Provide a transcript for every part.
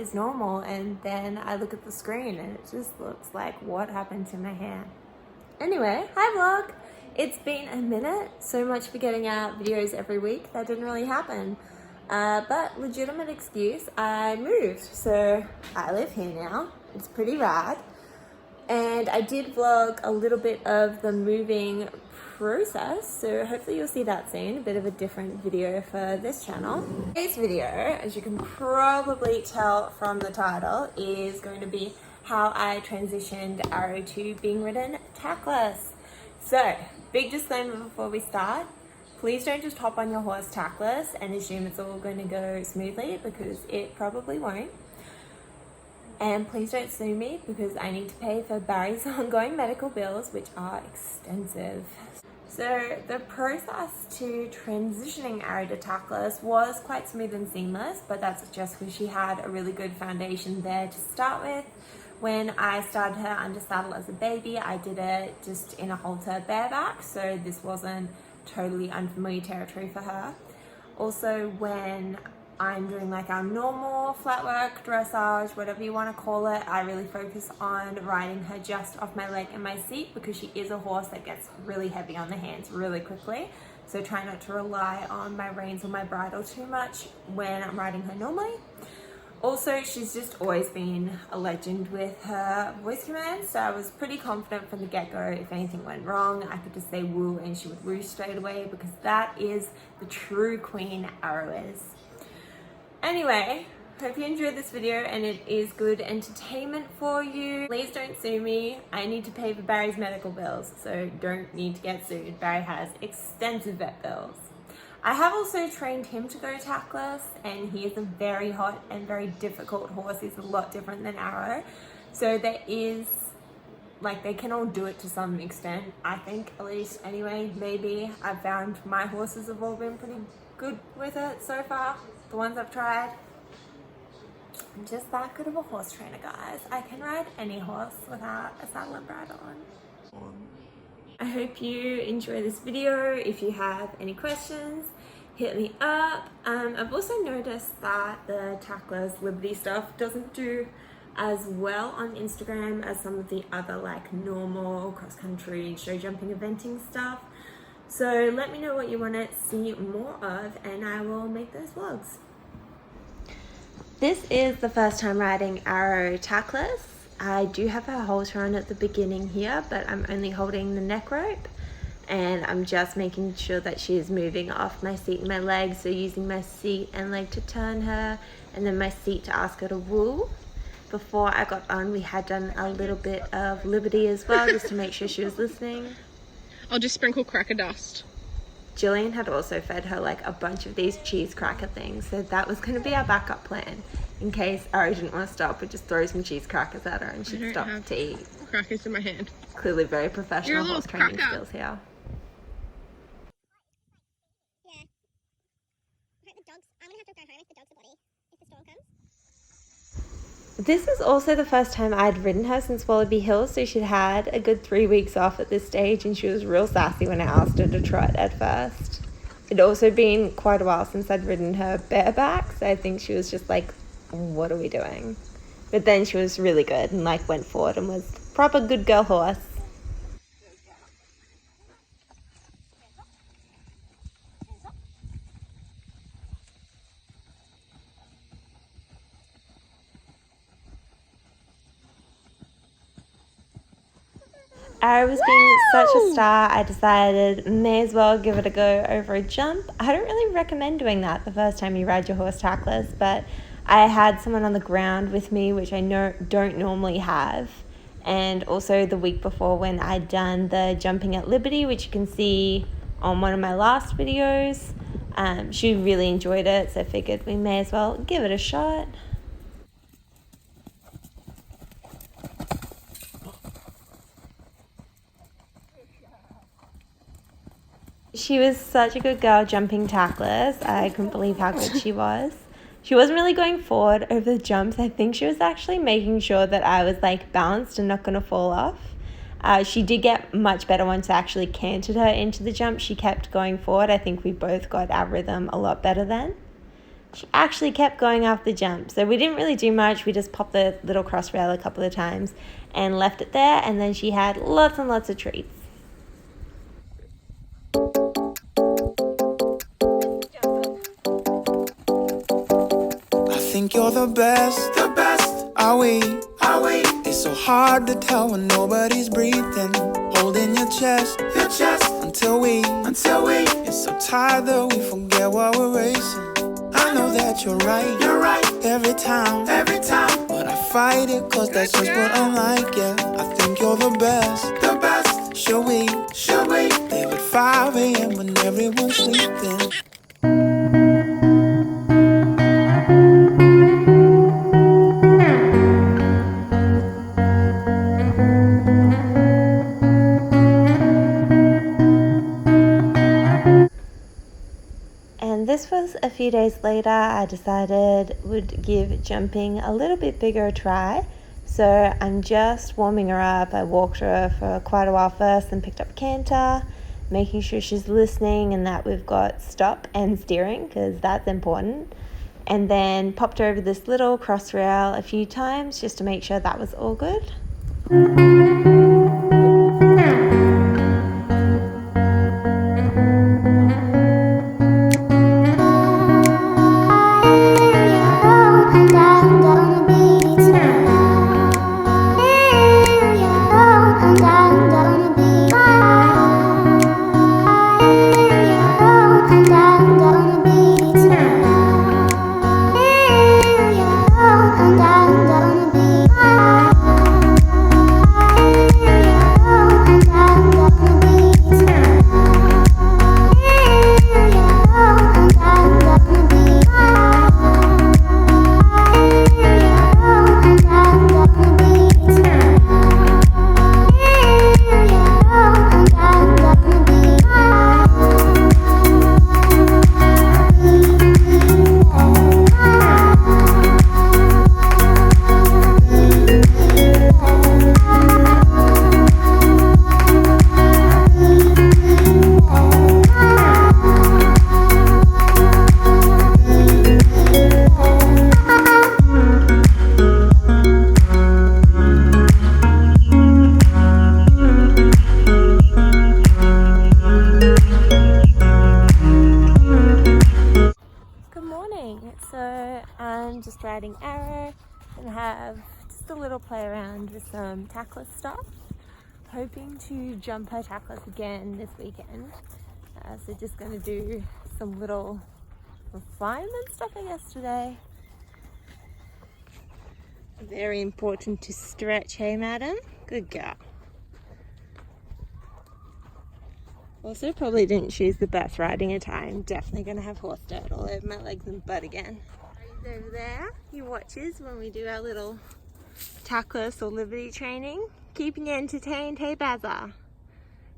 is normal, and then I look at the screen and it just looks like, what happened to my hair? Anyway, hi vlog! It's been a minute. So much for getting out videos every week. That didn't really happen. But legitimate excuse, I moved. So I live here now. It's pretty rad. And I did vlog a little bit of the moving process, so hopefully you'll see that soon. A bit of a different video for this channel. Today's video, as you can probably tell from the title, is going to be how I transitioned Arrow to being ridden tackless. So, big disclaimer before we start. Please don't just hop on your horse tackless and assume it's all going to go smoothly, because it probably won't. And please don't sue me, because I need to pay for Barry's ongoing medical bills, which are extensive. So the process to transitioning Arrow to tackless was quite smooth and seamless, but that's just because she had a really good foundation there to start with. When I started her under saddle as a baby, I did it just in a halter bareback, so this wasn't totally unfamiliar territory for her. Also, when I'm doing like our normal flat work, dressage, whatever you want to call it, I really focus on riding her just off my leg and my seat, because she is a horse that gets really heavy on the hands really quickly. So try not to rely on my reins or my bridle too much when I'm riding her normally. Also, she's just always been a legend with her voice commands, so I was pretty confident from the get-go. If anything went wrong, I could just say woo and she would woo straight away, because that is the true queen Arrow is. Anyway, hope you enjoyed this video and it is good entertainment for you. Please don't sue me. I need to pay for Barry's medical bills, so don't need to get sued. Barry has extensive vet bills. I have also trained him to go tackless, and he is a very hot and very difficult horse. He's a lot different than Arrow. So there is, like, they can all do it to some extent, I think, at least. Anyway, maybe. I've found my horses have all been pretty good with it so far. The ones I've tried. I'm just that good of a horse trainer, guys. I can ride any horse without a saddle and bridle on. I hope you enjoy this video. If you have any questions, hit me up. I've also noticed that the tackless Liberty stuff doesn't do as well on Instagram as some of the other like normal cross-country show jumping eventing stuff. So let me know what you want to see more of, and I will make those vlogs. This is the first time riding Arrow tackless. I do have her halter on at the beginning here, but I'm only holding the neck rope, and I'm just making sure that she is moving off my seat and my legs, so using my seat and leg to turn her, and then my seat to ask her to woo. Before I got on, we had done a little bit of Liberty as well, just to make sure she was listening. I'll just sprinkle cracker dust. Jillian had also fed her like a bunch of these cheese cracker things, so that was going to be our backup plan. In case Ari didn't want to stop, we'd just throw some cheese crackers at her and she'd stop to eat. Crackers in my hand. Clearly very professional horse training skills here. Yeah. The dogs, I'm going to have to go home if the dogs are bloody, if the storm comes. This is also the first time I'd ridden her since Wallaby Hills, so she'd had a good 3 weeks off at this stage, and she was real sassy when I asked her to trot at first. It'd also been quite a while since I'd ridden her bareback, so I think she was just like, what are we doing? But then she was really good and like went forward and was proper good girl horse. Arrow was being such a star, I decided may as well give it a go over a jump. I don't really recommend doing that the first time you ride your horse tackless, but I had someone on the ground with me, which I don't normally have. And also the week before, when I'd done the jumping at Liberty, which you can see on one of my last videos, she really enjoyed it, so I figured we may as well give it a shot. She was such a good girl jumping tackless. I couldn't believe how good she was. She wasn't really going forward over the jumps. I think she was actually making sure that I was like balanced and not going to fall off. She did get much better once I actually canted her into the jump. She kept going forward. I think we both got our rhythm a lot better then. she actually kept going after the jump. So we didn't really do much. We just popped the little cross rail a couple of times and left it there, and then she had lots and lots of treats. I think you're the best, are we? It's so hard to tell when nobody's breathing. Holding your chest, until we. It's so tired that we forget what we're racing. I know that you're right, every time. But I fight it, cause that's just what I'm like, yeah. I think you're the best, should we? Leave at 5 a.m. when everyone's sleeping. And this was a few days later. I decided would give jumping a little bit bigger a try. So I'm just warming her up. I walked her for quite a while first and picked up a canter, making sure she's listening and that we've got stop and steering, because that's important. And then popped her over this little cross rail a few times just to make sure that was all good. So I'm just riding Arrow and have just a little play around with some tackless stuff, hoping to jump her tackless again this weekend. So just going to do some little refinement stuff I guess today. Very important to stretch, hey madam? Good girl. Also probably didn't choose the best riding attire. I'm definitely going to have horse dirt all over my legs and butt again. He's over there. He watches when we do our little tackless or liberty training. Keeping you entertained, hey Bazza?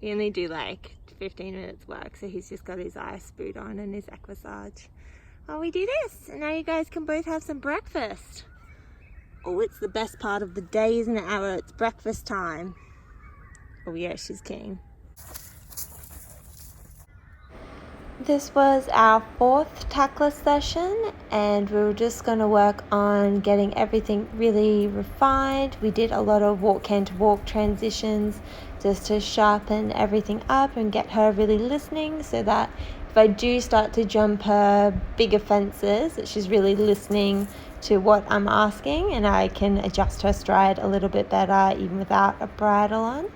We only do like 15 minutes work, so he's just got his ice boot on and his equisage. While we do this, and now you guys can both have some breakfast. Oh, it's the best part of the day, isn't it, Arrow? It's breakfast time. Oh yeah, she's king. This was our 4th tackless session, and we were just going to work on getting everything really refined. We did a lot of walk canter walk transitions just to sharpen everything up and get her really listening, so that if I do start to jump her bigger fences, that she's really listening to what I'm asking, and I can adjust her stride a little bit better even without a bridle on.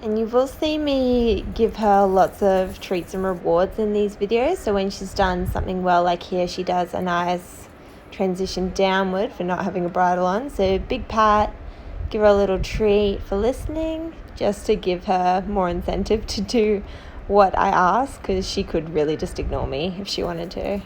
And you will see me give her lots of treats and rewards in these videos. So when she's done something well, like here, she does a nice transition downward for not having a bridle on. So big pat, give her a little treat for listening, just to give her more incentive to do what I ask, because she could really just ignore me if she wanted to.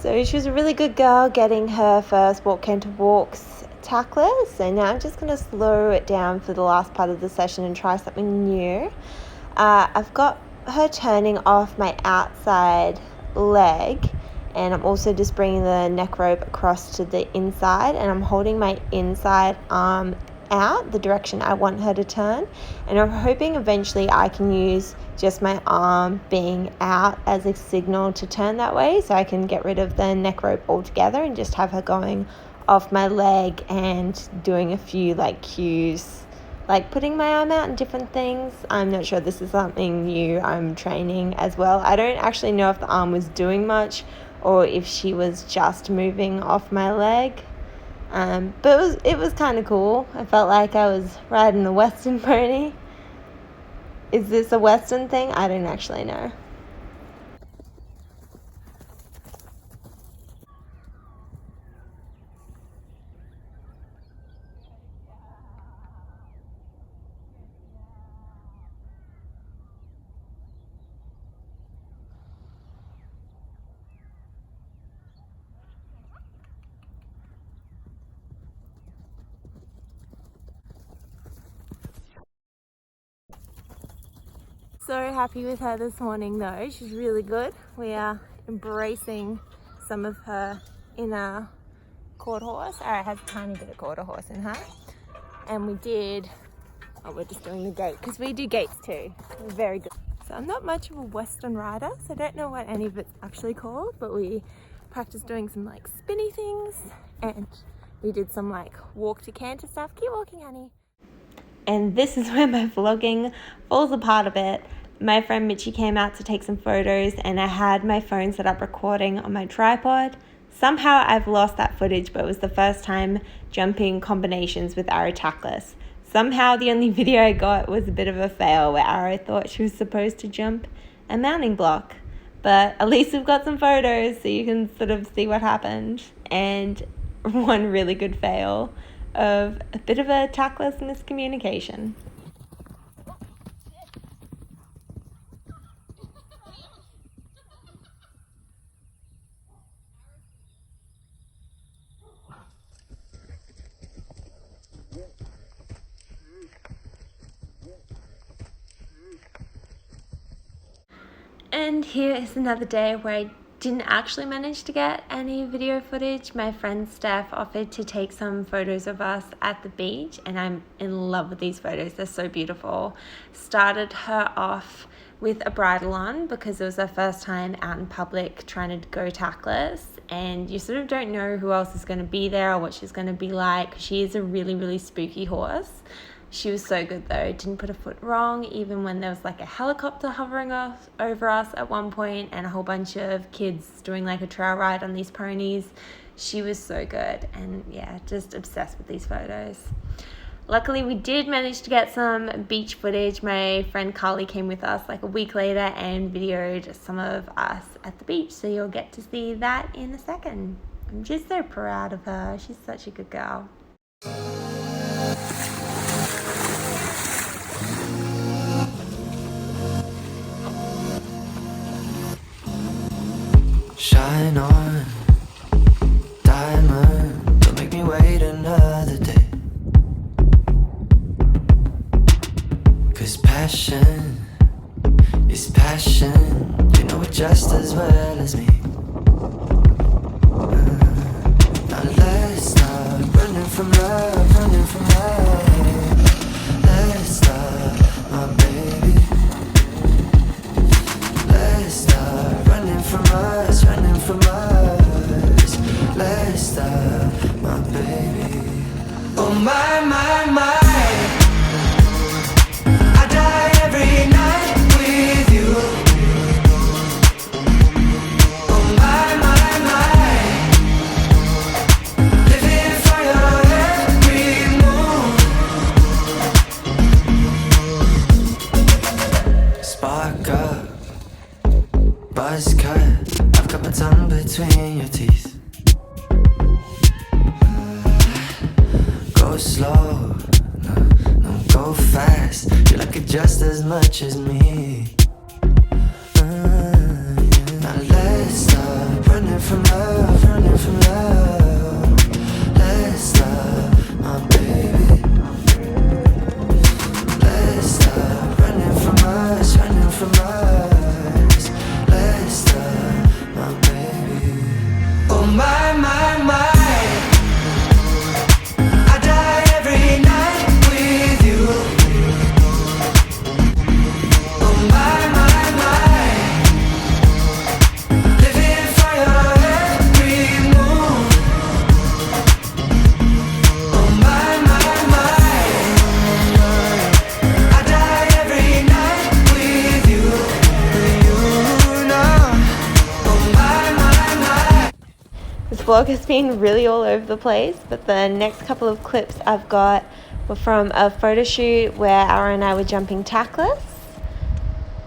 So she was a really good girl getting her first Walk Canter Walks tackless. So now I'm just going to slow it down for the last part of the session and try something new. I've got her turning off my outside leg, and I'm also just bringing the neck rope across to the inside, and I'm holding my inside arm out the direction I want her to turn, and I'm hoping eventually I can use just my arm being out as a signal to turn that way, so I can get rid of the neck rope altogether and just have her going off my leg and doing a few like cues, like putting my arm out and different things. I'm not sure, this is something new I'm training as well. I don't actually know if the arm was doing much or if she was just moving off my leg. But it was kind of cool. I felt like I was riding a Western pony. Is this a Western thing? I don't actually know. So happy with her this morning though. She's really good. We are embracing some of her inner quarter horse. Alright, has a tiny bit of quarter horse in her. And we're just doing the gait because we do gaits too. We're very good. So I'm not much of a Western rider, so I don't know what any of it's actually called, but we practiced doing some like spinny things and we did some like walk to canter stuff. Keep walking, honey. And this is where my vlogging falls apart a bit. My friend Mitchie came out to take some photos and I had my phone set up recording on my tripod. Somehow I've lost that footage, but it was the first time jumping combinations with Arrow tackless. Somehow the only video I got was a bit of a fail where Arrow thought she was supposed to jump a mounting block. But at least we've got some photos so you can sort of see what happened. And one really good fail of a bit of a tackless miscommunication. And here is another day where I didn't actually manage to get any video footage. My friend Steph offered to take some photos of us at the beach and I'm in love with these photos. They're so beautiful. Started her off with a bridle on because it was her first time out in public trying to go tackless, and you sort of don't know who else is going to be there or what she's going to be like. She is a really, really spooky horse. She was so good though, didn't put a foot wrong, even when there was like a helicopter hovering over us at one point and a whole bunch of kids doing like a trail ride on these ponies. She was so good, and yeah, just obsessed with these photos. Luckily we did manage to get some beach footage. My friend Carly came with us like a week later and videoed some of us at the beach, so you'll get to see that in a second. I'm just so proud of her. She's such a good girl. Shine on, diamond, don't make me wait another day. 'Cause passion is passion, you know it just as well as me. Now let's stop running from love, running from love. Let's stop, my baby. Let's stop running from us, running from us. Let's stop, my baby. Oh my, my, my. I die every night with you. Oh my, my, my. Living for your every move. Spark up. Buzz cut, I've got my tongue between your teeth. Go slow, no, go fast. You like it just as much as me. Now let's stop running from love. vlog has been really all over the place, but the next couple of clips I've got were from a photo shoot where Ara and I were jumping tackless.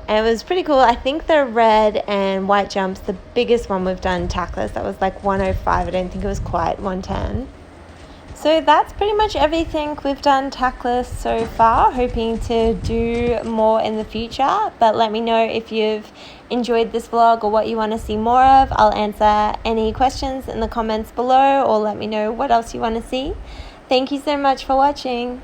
And it was pretty cool. I think the red and white jumps, the biggest one we've done tackless, that was like 105. I don't think it was quite 110. So that's pretty much everything we've done tackless so far. Hoping to do more in the future, but let me know if you've enjoyed this vlog or what you want to see more of. I'll answer any questions in the comments below, or let me know what else you want to see. Thank you so much for watching.